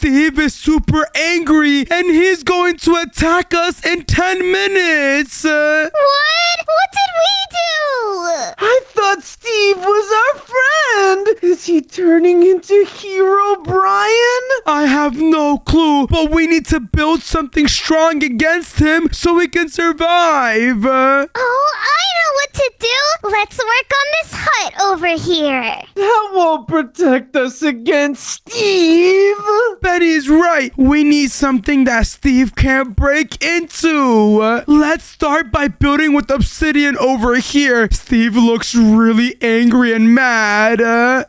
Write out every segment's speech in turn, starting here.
Steve is super angry and he's going to attack us in 10 minutes. What? What did we do? I thought Steve was our friend. Is he turning into Hero Brian? I have no clue, but we need to build something strong against him so we can survive. Oh, I know what to do. Let's work on this hut over here. That won't protect us against Steve. Betty's right. We need something that Steve can't break into. Let's start by building with obsidian over here. Steve looks really angry and mad. Yeah,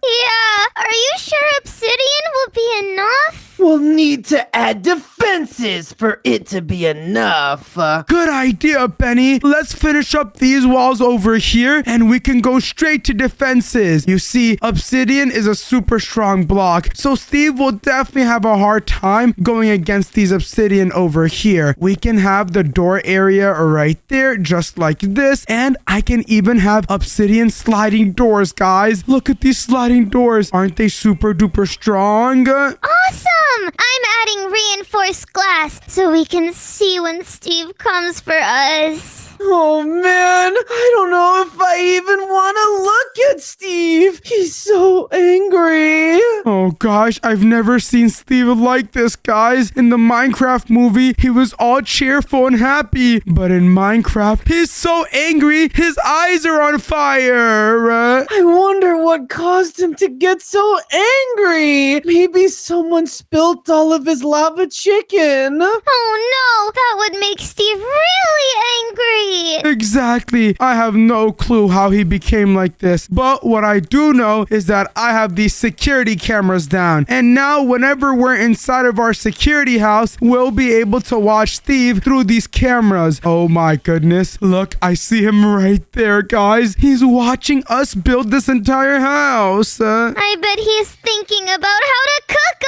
are you sure obsidian will be enough? We'll need to add defenses for it to be enough. Good idea, Benny. Let's finish up these walls over here and we can go straight to defenses. You see, obsidian is a super strong block, so Steve will definitely have a hard time going against these obsidian over here. We can have the door area right there, just like this, and I can even have obsidian sliding doors, guys. Look at these sliding doors. Aren't they super duper strong? Awesome! I'm adding reinforced glass so we can see when Steve comes for us. Oh man, I don't know if I even want to look at Steve. He's so angry. Oh gosh, I've never seen Steve like this, guys. In the Minecraft movie, he was all cheerful and happy. But in Minecraft, he's so angry, his eyes are on fire. I wonder what caused him to get so angry. Maybe someone spilt all of his lava chicken. Oh no, that would make Steve really angry. Exactly. I have no clue how he became like this. But what I do know is that I have these security cameras down. And now whenever we're inside of our security house, we'll be able to watch Steve through these cameras. Oh my goodness. Look, I see him right there, guys. He's watching us build this entire house. I bet he's thinking about how to cook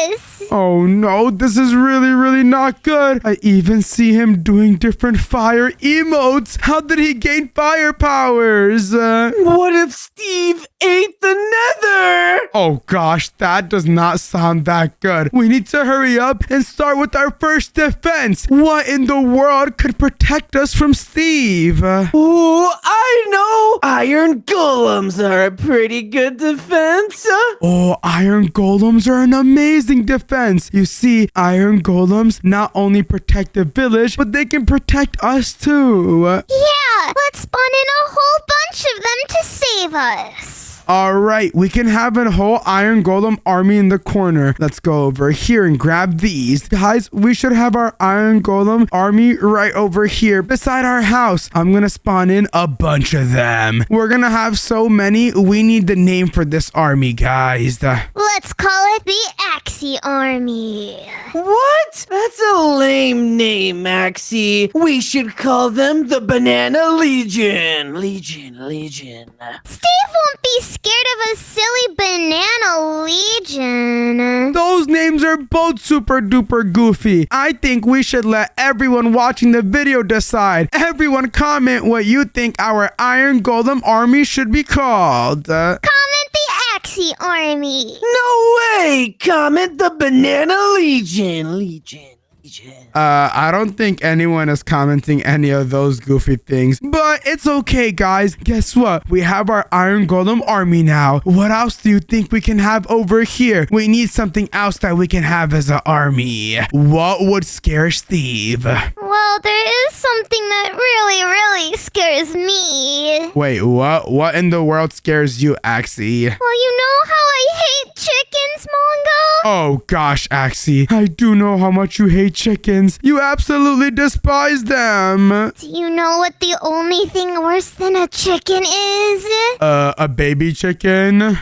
us. Oh no, this is really, really not good. I even see him doing different fire emotes. How did he gain fire powers? What if Steve ate the nether? Oh gosh, that does not sound that good. We need to hurry up and start with our first defense. What in the world could protect us from Steve? Oh, I know. Iron golems are a pretty good defense. Oh, iron golems are an amazing defense. You see, iron golems not only protect the village, but they can protect us too. Yeah, let's spawn in a whole bunch of them to save us. Alright, we can have a whole iron golem army in the corner. Let's go over here and grab these. Guys, we should have our iron golem army right over here beside our house. I'm gonna spawn in a bunch of them. We're gonna have so many, we need the name for this army, guys. Let's call it the Axy Army. What? That's a lame name, Axy. We should call them the Banana Legion. Legion. Steve won't be scared of a silly banana legion. Those names are both super duper goofy. I think we should let everyone watching the video decide. Everyone comment what you think our iron golem army should be called. Comment the Axy Army. No way! Comment the Banana Legion. I don't think anyone is commenting any of those goofy things, but it's okay, guys. Guess what? We have our iron golem army now. What else do you think we can have over here? We need something else that we can have as an army. What would scare Steve? Well, there is something that really scares me. Wait, what? What in the world scares you, Axy? Well, you know how I hate chickens, Mongo? Oh gosh, Axy. I do know how much you hate chickens. You absolutely despise them. Do you know what the only thing worse than a chicken is? A baby chicken? No,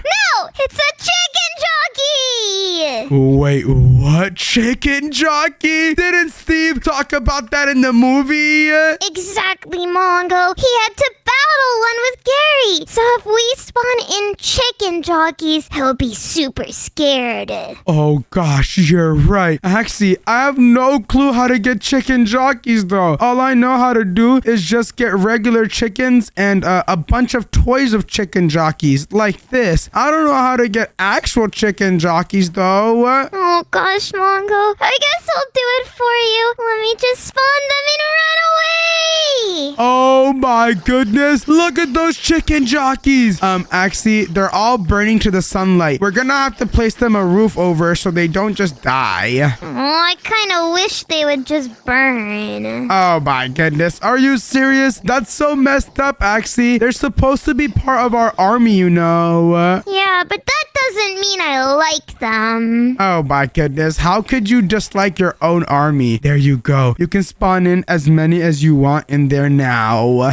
it's a chicken jockey! Wait, what? Chicken jockey? Didn't Steve talk about that in the movie? Exactly, Mongo. He had to battle one with Gary. So if we spawn in chicken jockeys, he'll be super scared. Oh gosh, you're right. Actually, I have no clue how to get chicken jockeys though. All I know how to do is just get regular chickens and a bunch of toys of chicken jockeys like this. I don't know how to get actual chicken jockeys though. Oh gosh, Mongo. I guess I'll do it for you. Let me just spawn them and run away. Oh my goodness. Look at those chicken jockeys. Axy, they're all burning to the sunlight. We're gonna have to place them a roof over so they don't just die. Oh, I kind of wish they would just burn. Oh my goodness. Are you serious? That's so messed up, Axy. They're supposed to be part of our army, you know. Yeah, but that doesn't mean I like them. Oh my goodness. How could you dislike your own army? There you go. You can spawn in as many as you want in there now.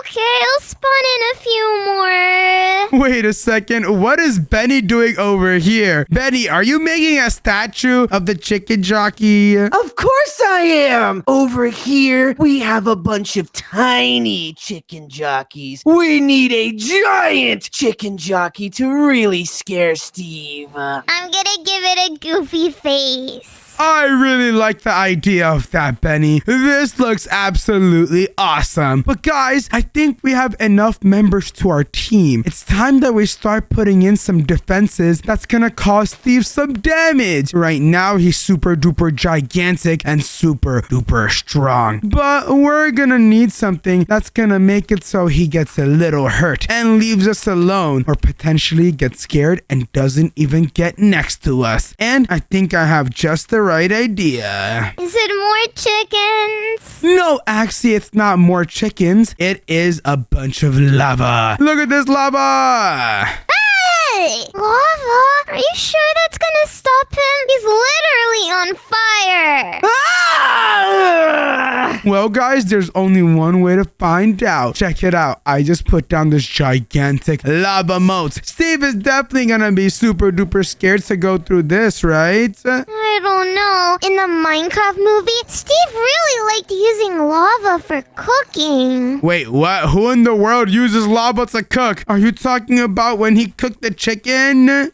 Okay, I'll spawn in a few more. Wait a second. What is Benny doing over here? Benny, are you making a statue of the chicken jockey? Of course I am! Over here, we have a bunch of tiny chicken jockeys. We need a giant chicken jockey to really scare Steve. I'm gonna give it a goofy face. I really like the idea of that, Benny. This looks absolutely awesome. But guys, I think we have enough members to our team. It's time that we start putting in some defenses that's gonna cause Steve some damage. Right now, he's super duper gigantic and super duper strong. But we're gonna need something that's gonna make it so he gets a little hurt and leaves us alone, or potentially gets scared and doesn't even get next to us. And I think I have just the right idea. Is it more chickens? No, Axy, it's not more chickens. It is a bunch of lava. Look at this lava. Hey! Lava? Are you sure that's gonna stop him? He's literally on fire. Ah! Well, guys, there's only one way to find out. Check it out. I just put down this gigantic lava moat. Steve is definitely gonna be super duper scared to go through this, right? I don't know. In the Minecraft movie, Steve really liked using lava for cooking. Wait, what? Who in the world uses lava to cook? Are you talking about when he cooked the chicken? Yeah!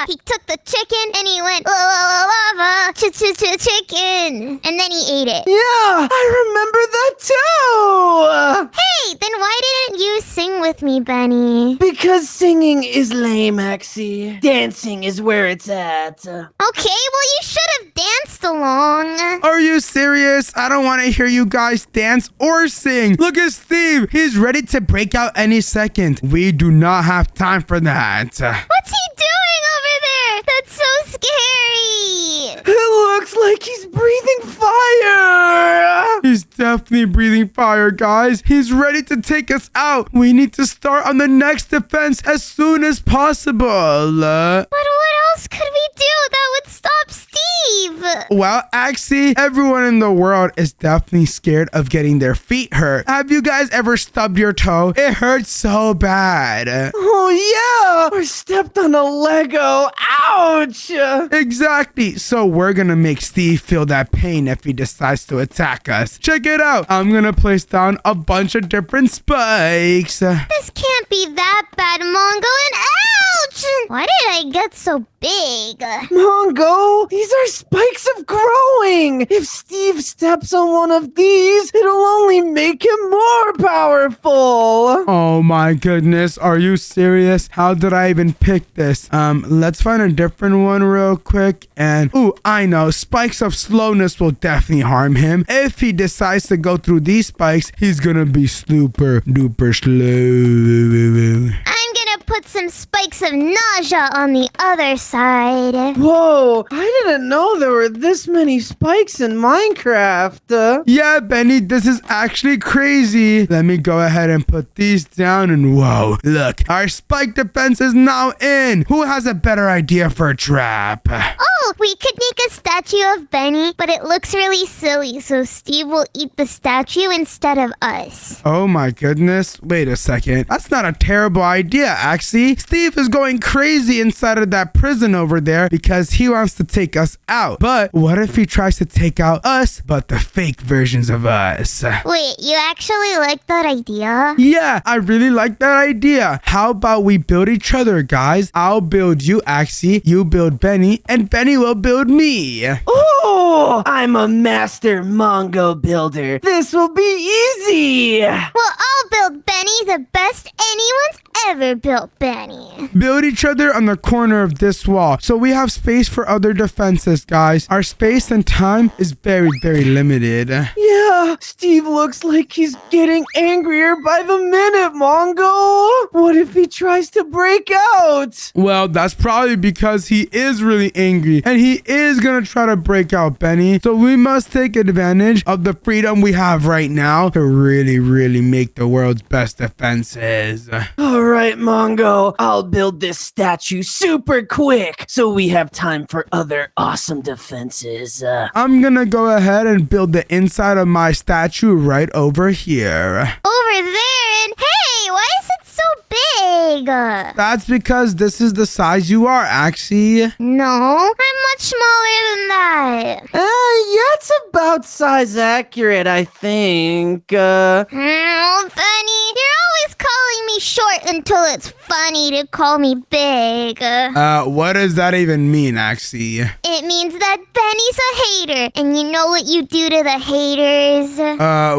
He took the chicken and he went, lava, chicken. And then he ate it. Yeah, I remember that too! Hey, then why didn't you sing with me, Benny? Because singing is lame, Axy. Dancing is where it's at. Okay, well, you should have danced along. Are you serious? I don't want to hear you guys dance or sing. Look at Steve. He's ready to break out any second. We do not have time for that. What's he doing over there? That's so scary. It looks like he's breathing fire! He's definitely breathing fire, guys. He's ready to take us out. We need to start on the next defense as soon as possible. But what else could we do that would stop Steve? Well, Axy, everyone in the world is definitely scared of getting their feet hurt. Have you guys ever stubbed your toe? It hurts so bad. Oh, yeah! Or stepped on a Lego. Ouch! Exactly. So we're gonna make Steve feel that pain if he decides to attack us. Check it out. I'm gonna place down a bunch of different spikes. This can't be that bad, Mongo, and ouch! Why did I get so big? Mongo, these are spikes of growing! If Steve steps on one of these, it'll only make him more powerful! Oh my goodness. Are you serious? How did I even pick this? Let's find a different one real quick. And, ooh, I know. Spikes of slowness will definitely harm him. If he decides to go through these spikes, he's gonna be super duper slow. I'm gonna put some spikes of nausea on the other side. Whoa, I didn't know there were this many spikes in Minecraft. Yeah, Benny, this is actually crazy. Let me go ahead and put these down and whoa, look, our spike defense is now in. Who has a better idea for a trap? Oh, we could make a statue of Benny, but it looks really silly, so Steve will eat the statue instead of us. Oh my goodness. Wait a second. That's not a terrible idea, Axy. Steve is going crazy inside of that prison over there because he wants to take us out. But what if he tries to take out us, but the fake versions of us? Wait, you actually like that idea? Yeah, I really like that idea. How about we build each other, guys? I'll build you, Axy. You build Benny, and Benny Benny will build me. Oh, I'm a master Mongo builder. This will be easy. Well, I'll build Benny the best anyone's ever built Benny. Build each other on the corner of this wall so we have space for other defenses, guys. Our space and time is very, very limited. Yeah, Steve looks like he's getting angrier by the minute, Mongo. What if he tries to break out? Well, that's probably because he is really angry and he is gonna try to break out, Benny. So we must take advantage of the freedom we have right now to really, really make the world's best defenses. All right, Mongo, I'll build this statue super quick so we have time for other awesome defenses. I'm gonna go ahead and build the inside of my statue right over here. Over there, and hey, why is it so big? That's because this is the size you are, Axy. No, I'm much smaller than that. Yeah, it's about size accurate, I think. Oh, Benny, you're always calling me short until it's funny to call me big. What does that even mean, Axy? It means that Benny's a hater, and you know what you do to the haters?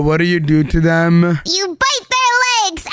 What do you do to them? You bite their legs.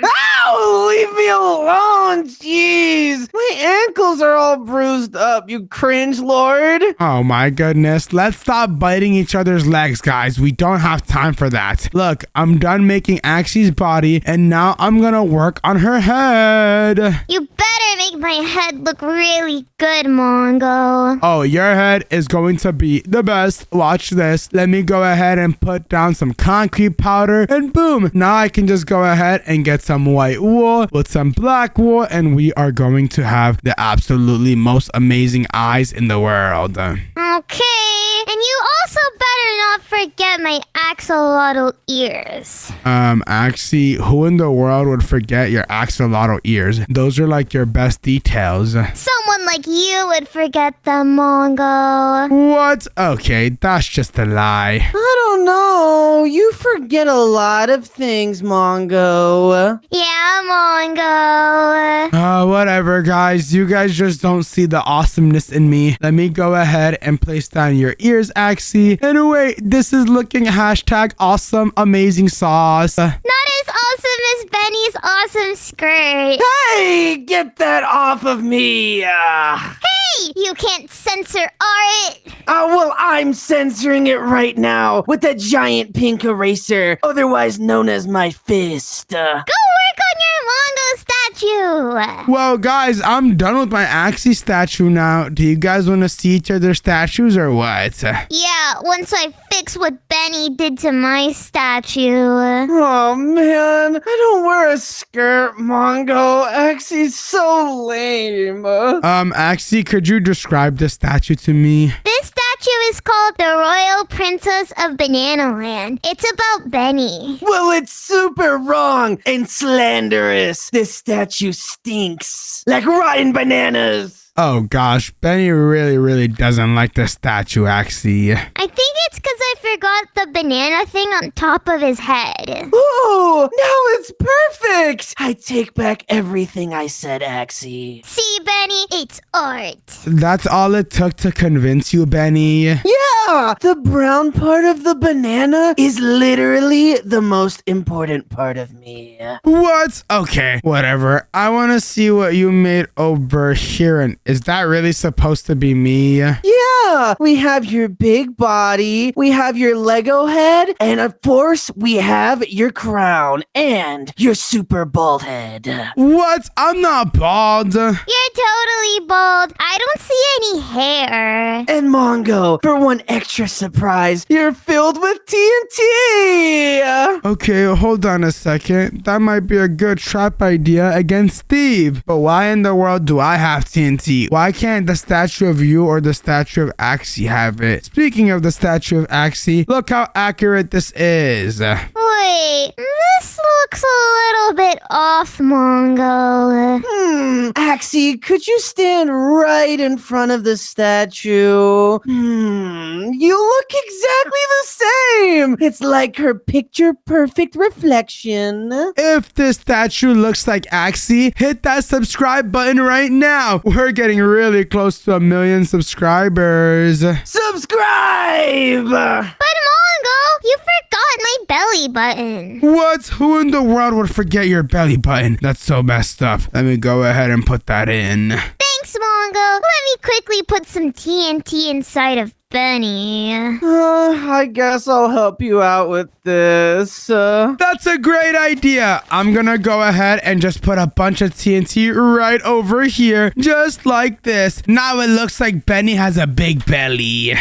Ow! Leave me alone, jeez! My ankles are all bruised up, you cringe lord! Oh my goodness. Let's stop biting each other's legs, guys. We don't have time for that. Look, I'm done making Axie's body, and now I'm gonna work on her head. You better make my head look really good, Mongo. Oh, your head is going to be the best. Watch this. Let me go ahead and put down some concrete powder, and boom. Now I can just go ahead and get some white wool with some black wool, and we are going to have the absolutely most amazing eyes in the world. Okay, and you also better not forget my axolotl ears. Axie, who in the world would forget your axolotl ears? Those are like your best details. Someone like you would forget them, Mongo. What? Okay, that's just a lie. I don't know. You forget a lot of things, Mongo. Yeah, Mongo. Whatever, guys. You guys just don't see the awesomeness in me. Let me go ahead and place down your ears, Axie. And wait, this is looking hashtag awesome amazing sauce. Not as awesome as Benny's awesome skirt. Hey, get that off of me! Hey, you can't censor art. Well, I'm censoring it right now with a giant pink eraser, otherwise known as my fist. Go work on your Mongo statue. Well, guys, I'm done with my Axie statue now. Do you guys want to see each other's statues or what? Yeah, once I fix what Benny did to my statue. Oh man, I don't wear a skirt, Mongo. Axie's so lame. Axie, could you describe the statue to me? This statue is called the Royal Princess of Banana Land. It's about Benny. Well, it's super wrong and slanderous. This statue stinks like rotten bananas. Oh gosh, Benny really doesn't like the statue, Axie. I think it's because I forgot the banana thing on top of his head. Ooh, now it's perfect. I take back everything I said, Axie. See, Benny, it's art. That's all it took to convince you, Benny. Yeah, the brown part of the banana is literally the most important part of me. What? Okay, whatever. I want to see what you made over here. And is that really supposed to be me? Yeah, we have your big body, we have your Lego head, and of course, we have your crown and your super bald head. What? I'm not bald. You're totally bald. I don't see any hair. And Mongo, for one extra surprise, you're filled with TNT! Okay, hold on a second. That might be a good trap idea against Steve. But why in the world do I have TNT? Why can't the statue of you or the statue of Axie have it? Speaking of the statue of Axie, look how accurate this is. Well, Wait, this looks a little bit off, Mongo. Axy, could you stand right in front of the statue? You look exactly the same. It's like her picture-perfect reflection. If this statue looks like Axy, hit that subscribe button right now. We're getting really close to 1 million subscribers. Subscribe! But Mongo, you forgot my belly button. What? Who in the world would forget your belly button? That's so messed up. Let me go ahead and put that in. Thanks, Mongo. Let me quickly put some TNT inside of Benny. I guess I'll help you out with this. That's a great idea. I'm gonna go ahead and just put a bunch of TNT right over here, just like this. Now it looks like Benny has a big belly.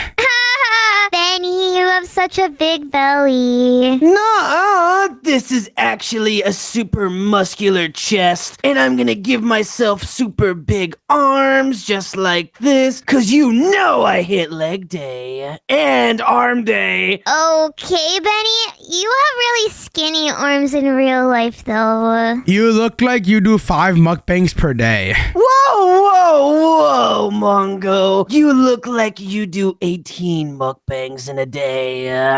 Benny, you have such a big belly. Nuh-uh. This is actually a super muscular chest, and I'm gonna give myself super big arms just like this, cause you know I hit leg day and arm day. Okay, Benny, you have really skinny arms in real life, though. You look like you do 5 mukbangs per day. Whoa, Mongo. You look like you do 18 mukbangs in a day.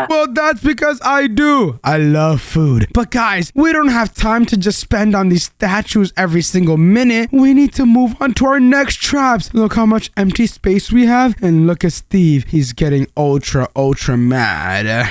Well, that's because I do. I love food. But guys, we don't have time to just spend on these statues every single minute. We need to move on to our next traps. Look how much empty space we have. And look at Steve. He's getting ultra mad. Yeah.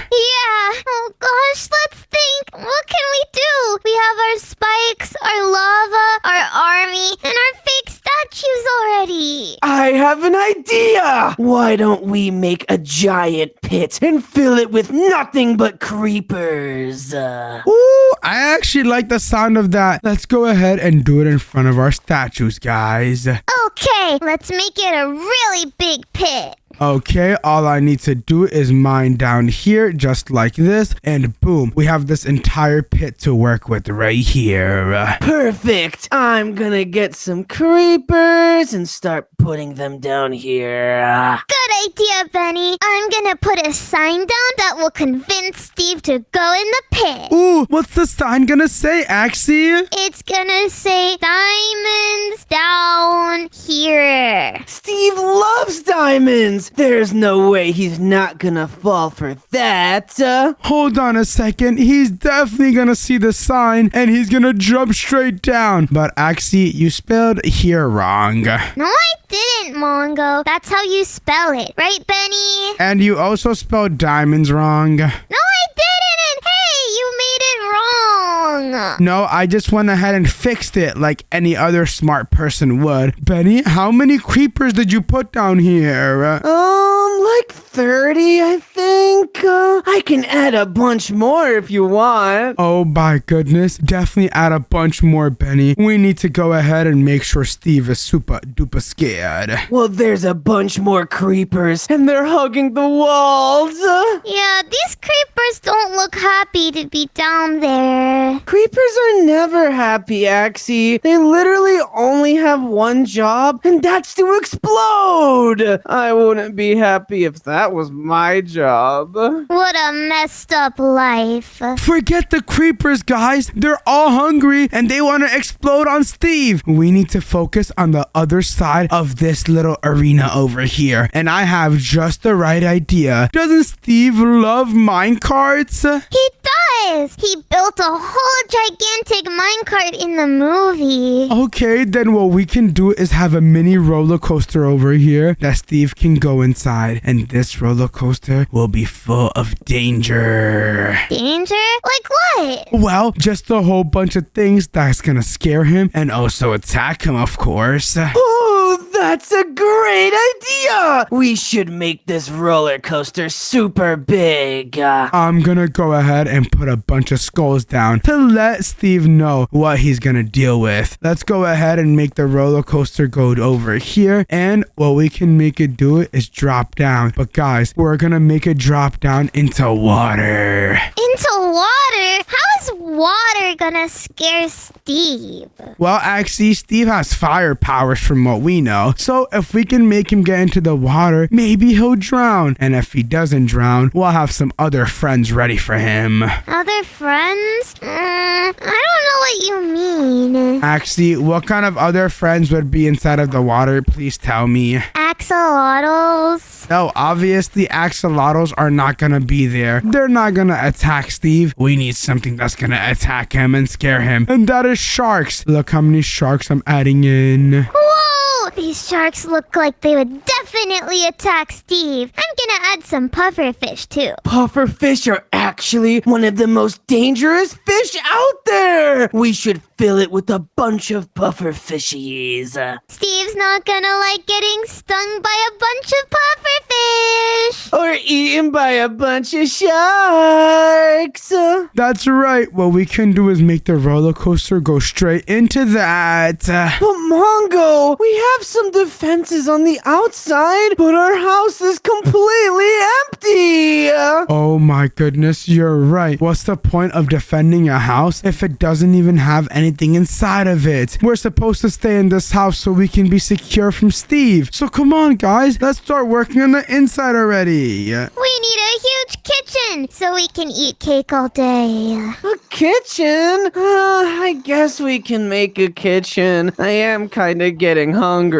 Oh gosh, let's think. What can we do? We have our spikes, our lava, our army, and our fake statues already. I have an idea! Why don't we make a giant pit and fill it with nothing but creepers? Ooh, I actually like the sound of that. Let's go ahead and do it in front of our statues, guys. Okay, let's make it a really big pit. Okay, all I need to do is mine down here, just like this, and boom, we have this entire pit to work with right here. Perfect! I'm gonna get some creepers and start putting them down here. Good idea, Benny. I'm gonna put a sign down that will convince Steve to go in the pit. Ooh, what's the sign gonna say, Axy? It's gonna say diamonds down here. Steve loves diamonds! There's no way he's not gonna fall for that. Hold on a second, he's definitely gonna see the sign and he's gonna jump straight down. But Axy, you spelled here wrong. No, I didn't, Mongo. That's how you spell it, right, Benny? And you also spelled diamonds wrong. No, I didn't. Hey, you made it wrong. No, I just went ahead and fixed it like any other smart person would. Benny, how many creepers did you put down here? Like 30, I think. I can add a bunch more if you want. Oh my goodness, definitely add a bunch more, Benny. We need to go ahead and make sure Steve is super duper scared. Well, there's a bunch more creepers, and they're hugging the walls. Yeah, these creepers don't look happy to be down there. Creepers are never happy, Axy. They literally only have one job, and that's to explode. I wouldn't be happy if that was my job. What a messed up life. Forget the creepers, guys. They're all hungry and they want to explode on Steve. We need to focus on the other side of this little arena over here. And I have just the right idea. Doesn't Steve love minecarts? He does. He built a whole gigantic minecart in the movie. Okay, then what we can do is have a mini roller coaster over here that Steve can go inside. And this roller coaster will be full of danger. Danger? Like what? Well, just a whole bunch of things that's gonna scare him and also attack him, of course. Oh, that's a great idea! We should make this roller coaster super big. I'm gonna go ahead and put a bunch of skulls down to let Steve know what he's gonna deal with. Let's go ahead and make the roller coaster go over here, and what we can make it do is drop down. But guys, we're gonna make it drop down into water. Into water? How is water gonna scare Steve? Well, actually, Steve has fire powers from what we know. well. So if we can make him get into the water, maybe he'll drown. And if he doesn't drown, we'll have some other friends ready for him. Other friends? I don't know what you mean. Axy, what kind of other friends would be inside of the water? Please tell me. Axolotls? No, obviously axolotls are not gonna be there. They're not gonna attack Steve. We need something that's gonna attack him and scare him. And that is sharks. Look how many sharks I'm adding in. Whoa! These sharks look like they would definitely attack Steve. I'm gonna add some pufferfish too. Pufferfish are actually one of the most dangerous fish out there. We should fill it with a bunch of pufferfishies. Steve's not gonna like getting stung by a bunch of pufferfish. Or eaten by a bunch of sharks. That's right. What we can do is make the roller coaster go straight into that. But Mongo, we have some defenses on the outside, but our house is completely empty. Oh my goodness, you're right. What's the point of defending a house if it doesn't even have anything inside of it? We're supposed to stay in this house so we can be secure from Steve. So come on, guys. Let's start working on the inside already. We need a huge kitchen so we can eat cake all day. A kitchen? I guess we can make a kitchen. I am kind of getting hungry.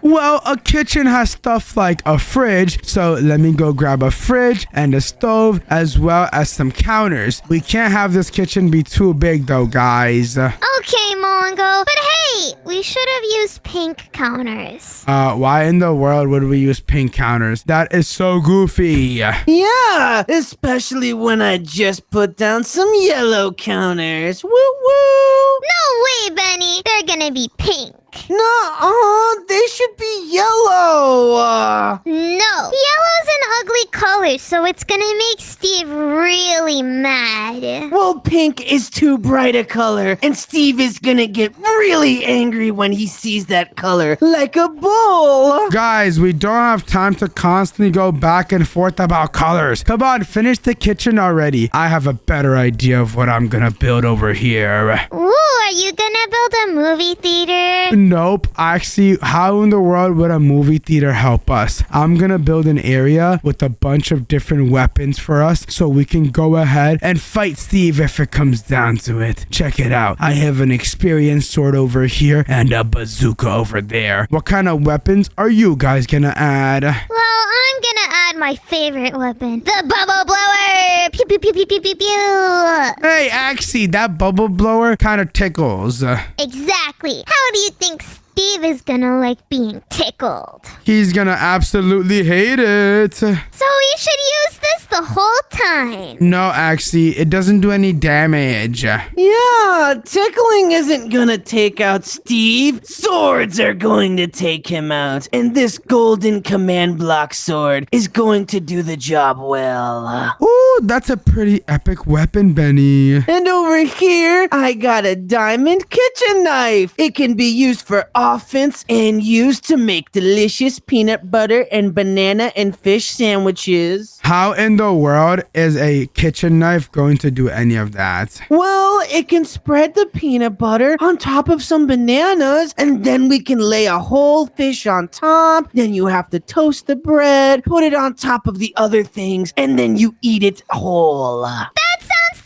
Well, a kitchen has stuff like a fridge, so let me go grab a fridge and a stove as well as some counters. We can't have this kitchen be too big though, guys. Okay, Mongo. But hey, we should have used pink counters. Why in the world would we use pink counters? That is so goofy. Yeah, especially when I just put down some yellow counters. Woo woo! No way, Benny. They're gonna be pink. No, they should be yellow. No. Yellow's an ugly color, so it's gonna make Steve really mad. Well, pink is too bright a color, and Steve is gonna get really angry when he sees that color, like a bull. Guys, we don't have time to constantly go back and forth about colors. Come on, finish the kitchen already. I have a better idea of what I'm gonna build over here. Ooh, are you gonna build a movie theater? Nope. Actually, how in the world would a movie theater help us? I'm gonna build an area with a bunch of different weapons for us so we can go ahead and fight Steve if it comes down to it. Check it out. I have an experienced sword over here and a bazooka over there. What kind of weapons are you guys gonna add? Well, I'm gonna add my favorite weapon, the bubble blower. Pew pew pew pew pew pew pew. Hey, Axy, that bubble blower kind of tickles. Exactly. How do you think Steve is gonna like being tickled? He's gonna absolutely hate it. So we should use this the whole time. No, Axy, it doesn't do any damage. Yeah, tickling isn't gonna take out Steve. Swords are going to take him out. And this golden command block sword is going to do the job well. Ooh, that's a pretty epic weapon, Benny. And over here, I got a diamond kitchen knife. It can be used for offense and used to make delicious peanut butter and banana and fish sandwiches. How in the world is a kitchen knife going to do any of that? Well, it can spread the peanut butter on top of some bananas, and then we can lay a whole fish on top. Then you have to toast the bread, put it on top of the other things, and then you eat it whole. That sounds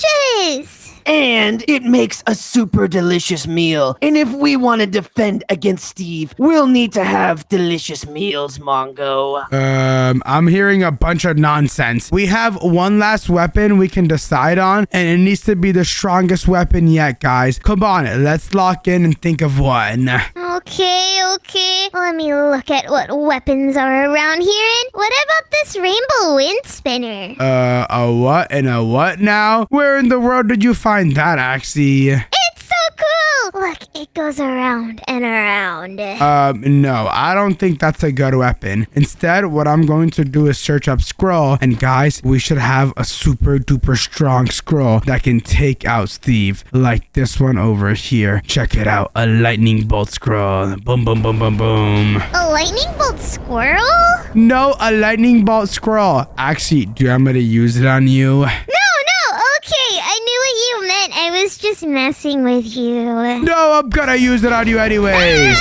delicious. And it makes a super delicious meal. And if we want to defend against Steve, we'll need to have delicious meals, Mongo. I'm hearing a bunch of nonsense. We have one last weapon we can decide on, and it needs to be the strongest weapon yet, guys. Come on, let's lock in and think of one. Okay. Let me look at what weapons are around here. And what about this rainbow wind spinner? A what and a what now? Where in the world did you find that, Axy? It's so cool. Look, it goes around and around. No, I don't think that's a good weapon. Instead, what I'm going to do is search up scroll, and guys, we should have a super duper strong scroll that can take out Steve, like this one over here. Check it out, a lightning bolt scroll. Boom, boom, boom, boom, boom. A lightning bolt squirrel? No, a lightning bolt scroll. Actually, do you want me to use it on you? No. Okay, I knew what you meant. I was just messing with you. No, I'm gonna use it on you anyways.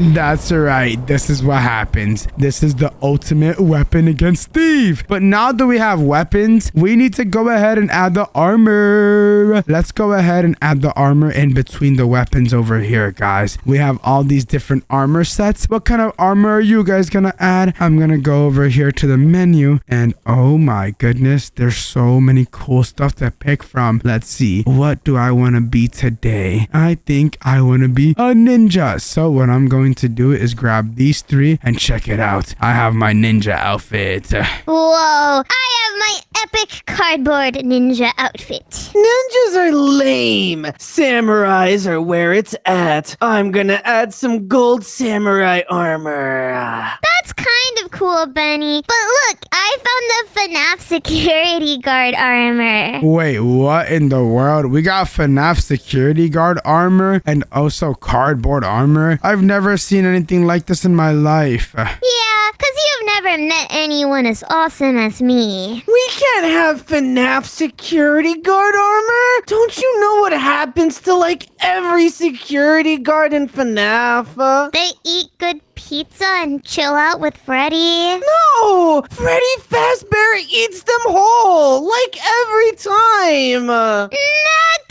That's right. This is what happens. This is the ultimate weapon against Steve. But now that we have weapons, we need to go ahead and add the armor. Let's go ahead and add the armor in between the weapons over here, guys. We have all these different armor sets. What kind of armor are you guys gonna add? I'm gonna go over here to the menu, and oh my goodness, there's so many cool stuff to pick from. Let's see. What do I want to be today? I think I want to be a ninja. So what I'm going to do is grab these three and check it out. I have my ninja outfit. Whoa, I have my epic cardboard ninja outfit. Ninjas are lame. Samurais are where it's at. I'm gonna add some gold samurai armor. That's kind of cool, Benny. But look, I found the FNAF security guard armor. Wait, what in the world? We got FNAF security guard armor and also cardboard armor. I've never seen anything like this in my life. Yeah, because you've never met anyone as awesome as me. We can't have FNAF security guard armor. Don't you know what happens to like every security guard in FNAF? They eat good pizza and chill out with Freddy. No! Freddy Fazbear eats them whole, like every time. That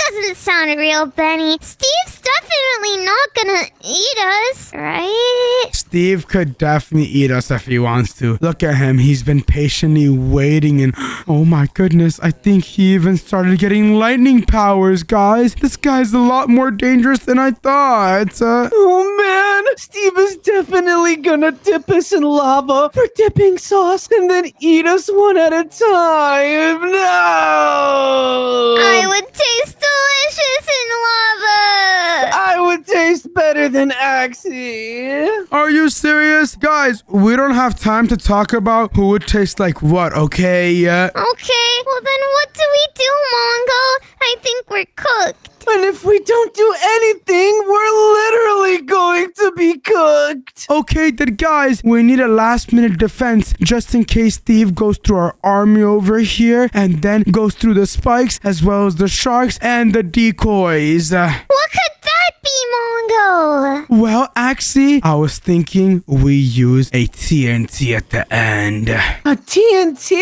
doesn't sound real, Benny. Steve's definitely not gonna eat us, right? Steve could definitely eat us if he wants to. Look at him. He's been patiently waiting, and oh my goodness, I think he even started getting lightning powers, guys. This guy's a lot more dangerous than I thought. Oh man, Steve is definitely gonna dip us in lava for dipping sauce and then eat us one at a time. No! I would taste delicious in lava. I would taste better than Axy. Are you serious? Guys, we don't have time to talk about who would taste like what, okay? Okay, well then what do we do, Mongo? I think we're cooked. And if we don't do anything, we're literally going to be cooked. Okay, then guys, we need a last minute defense just in case Steve goes through our army over here and then goes through the spikes as well as the sharks and the decoys. What could that be, Mongo? Well, Axy, I was thinking we use a TNT at the end. A TNT?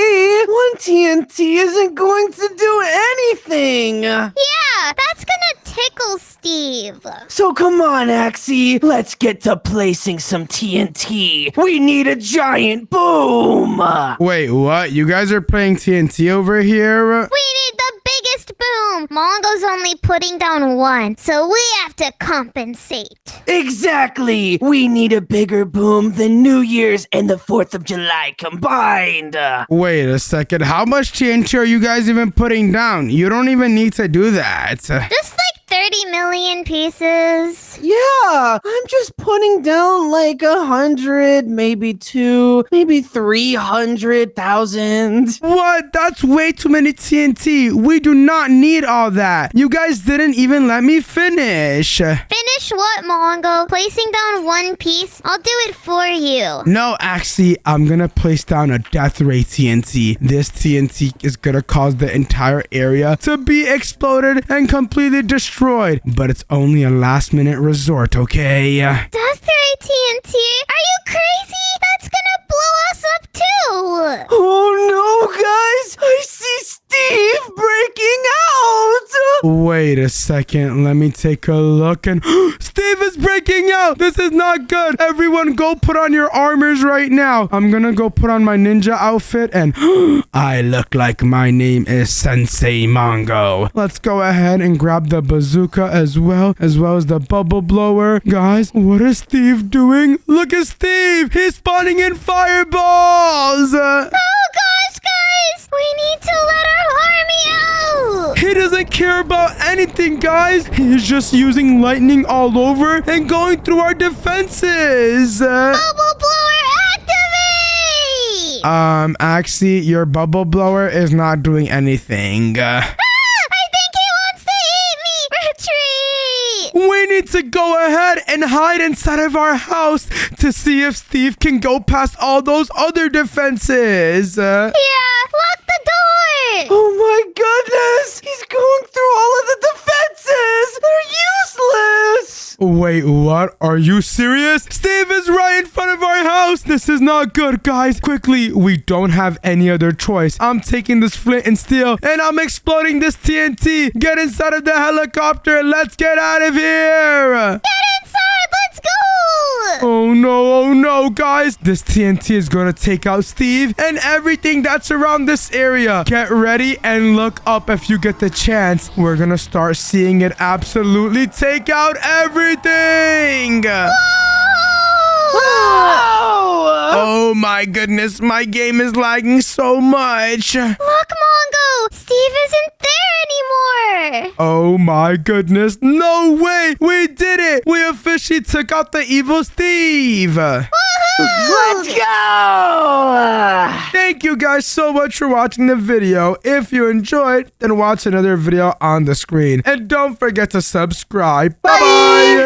One TNT isn't going to do anything. Yeah, that's gonna tickle Steve. So come on, Axy. Let's get to placing some TNT. We need a giant boom. Wait, what? You guys are playing TNT over here? We need the biggest boom. Mongo's only putting down one, so we have to compensate. Exactly. We need a bigger boom than New Year's and the 4th of July combined. Wait a second. How much TNT are you guys even putting down? You don't even need to do that. Just like 30 million pieces. Yeah, I'm just putting down like 100, maybe 2, maybe 300,000. What? That's way too many TNT. We do not need all that. You guys didn't even let me finish. Finish what, Mongo? Placing down one piece? I'll do it for you. No, actually, I'm gonna place down a death ray TNT. This TNT is gonna cause the entire area to be exploded and completely destroyed. But it's only a last minute resort, okay? Death Ray TNT? Are you crazy? That's gonna blow us up too. Oh no, guys! I see Steve breaking out! Wait a second. Let me take a look, and Steve is breaking out. This is not good. Everyone go put on your armors right now. I'm gonna go put on my ninja outfit, and I look like my name is Sensei Mongo. Let's go ahead and grab the bazooka as well as the bubble blower. Guys, what is Steve doing? Look at Steve. He's spawning in fireballs. Oh gosh, guys! We need to let our army out! He doesn't care about anything, guys. He's just using lightning all over and going through our defenses. Bubble blower activate! Axy, your bubble blower is not doing anything. I think he wants to eat me! Retreat! We need to go ahead and hide inside of our house to see if Steve can go past all those other defenses. Yeah, lock the door! Oh my goodness! He's going through all of the defenses! They're useless! us? Wait, what? Are you serious? Steve is right in front of our house. This is not good, guys. Quickly, we don't have any other choice. I'm taking this flint and steel, and I'm exploding this TNT. Get inside of the helicopter. Let's get out of here. Get inside. Let's go. Oh no, guys. This TNT is gonna take out Steve and everything that's around this area. Get ready and look up if you get the chance. We're gonna start seeing it absolutely take out everything. Oh my goodness, my game is lagging so much. Look, Mongo. Steve isn't there anymore. Oh my goodness, no way. We did it. We officially took out the evil Steve. Let's go! Thank you guys so much for watching the video. If you enjoyed, then watch another video on the screen. And don't forget to subscribe. Bye-bye.